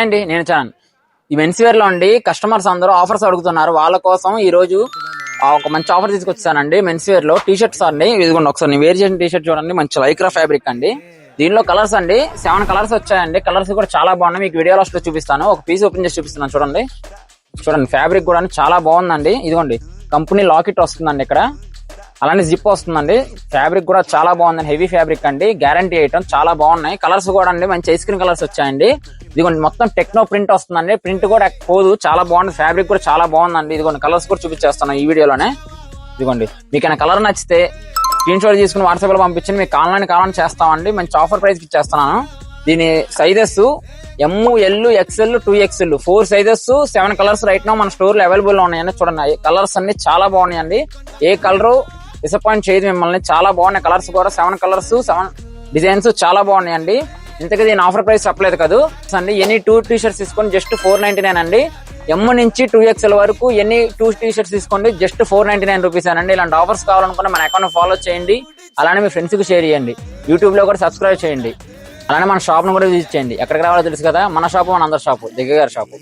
అండి నేను చాన్ ఈ మెన్స్ వేర్ లో అండి కస్టమర్స్ అందరూ ఆఫర్స్ అడుగుతున్నారు. వాళ్ళ కోసం ఈ రోజు ఒక మంచి ఆఫర్ తీసుకొచ్చానండి. మెన్స్ వేర్ లో టీ షర్ట్స్ అండి. ఇదిగోండి ఒకసారి నేను వేర్ చేసిన టీ షర్ట్ చూడండి. మంచి లైక్రా ఫ్యాబ్రిక్ అండి. దీనిలో కలర్స్ అండి 7 కలర్స్ వచ్చాయండి. కలర్స్ కూడా చాలా బాగున్నాయి. మీకు వీడియో లాస్ట్ లో చూపిస్తాను. ఒక పీస్ ఓపెన్ చేసి చూపిస్తున్నాను చూడండి. ఫ్యాబ్రిక్ కూడా చాలా బాగుందండి. ఇదిగోండి కంపెనీ లాకెట్ వస్తుందండి ఇక్కడ. అలానే జిప్ వస్తుందండి. ఫ్యాబ్రిక్ కూడా చాలా బాగుందండి. హెవీ ఫ్యాబ్రిక్ అండి. గ్యారంటీ ఐటమ్ చాలా బాగున్నాయి. కలర్స్ కూడా అండి మంచి ఐస్ క్రీమ్ కలర్స్ వచ్చాయండి. ఇదిగోండి మొత్తం టెక్నో ప్రింట్ వస్తుందండి. ప్రింట్ కూడా పోదు. చాలా బాగుంది. ఫ్యాబ్రిక్ కూడా చాలా బాగుందండి. ఇదిగోండి కలర్స్ కూడా చూపించేస్తాను ఈ వీడియోలోనే. ఇదిగోండి మీకు కలర్ నచ్చితే స్క్రీన్ షాట్ తీసుకుని వాట్సాప్ లో పంపించండి. మీకు కావాలని చేస్తామండి. మంచి ఆఫర్ ప్రైస్ కి ఇచ్చేస్తున్నాను. దీని sizes ML XL 2XL 4 sizes 7 colours right now మన స్టోర్ లో అవైలబుల్ లో ఉన్నాయండి. చూడండి కలర్స్ అన్ని చాలా బాగున్నాయండి. ఏ కలర్ డిసప్పాయింట్ చేయదు మిమ్మల్ని. చాలా బాగున్నాయి కలర్స్ కూడా. 7 కలర్స్ 7 డిజైన్స్ చాలా బాగున్నాయండి. ఇంతకీ దీని ఆఫర్ ప్రైస్ చెప్పలేదు కదా అండి. ఎనీ 2 టీ షర్ట్స్ తీసుకోండి జస్ట్ 499 అండి. M నుంచి 2XL వరకు ఎన్ని 2 టీ షర్ట్స్ తీసుకోండి జస్ట్ 499 రూపీస్ అనండి. ఇలాంటి ఆఫర్స్ కావాలనుకున్న మన అకౌంట్ ఫాలో చేయండి. అలానే మీ ఫ్రెండ్స్ కి షేర్ చేయండి. యూట్యూబ్ లో కూడా సబ్స్క్రైబ్ చేయండి. అలానే మన షాప్ ను కూడా విజిట్ చేయండి. ఎక్కడికి రావాలో తెలుసు కదా. మన షాపు మన అందరి షాపు దగ్గర షాపు.